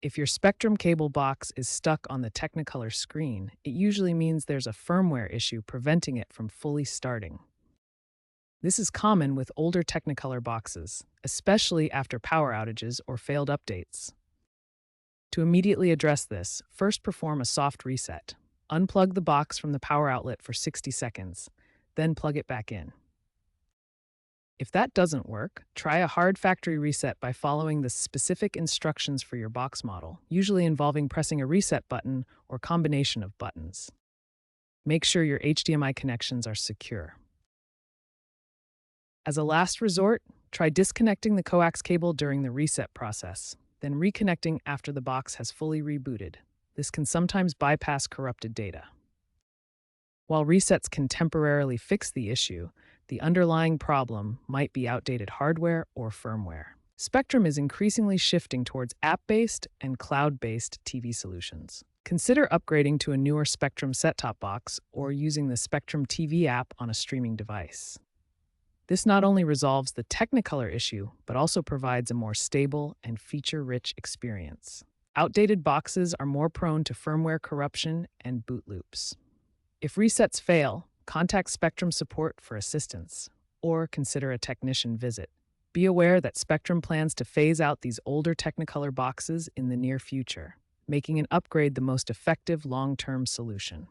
If your Spectrum cable box is stuck on the Technicolor screen, it usually means there's a firmware issue preventing it from fully starting. This is common with older Technicolor boxes, especially after power outages or failed updates. To immediately address this, first perform a soft reset. Unplug the box from the power outlet for 60 seconds, then plug it back in. If that doesn't work, try a hard factory reset by following the specific instructions for your box model, usually involving pressing a reset button or combination of buttons. Make sure your HDMI connections are secure. As a last resort, try disconnecting the coax cable during the reset process, then reconnecting after the box has fully rebooted. This can sometimes bypass corrupted data. While resets can temporarily fix the issue, the underlying problem might be outdated hardware or firmware. Spectrum is increasingly shifting towards app-based and cloud-based TV solutions. Consider upgrading to a newer Spectrum set-top box or using the Spectrum TV app on a streaming device. This not only resolves the Technicolor issue, but also provides a more stable and feature-rich experience. Outdated boxes are more prone to firmware corruption and boot loops. If resets fail, contact Spectrum support for assistance, or consider a technician visit. Be aware that Spectrum plans to phase out these older Technicolor boxes in the near future, making an upgrade the most effective long-term solution.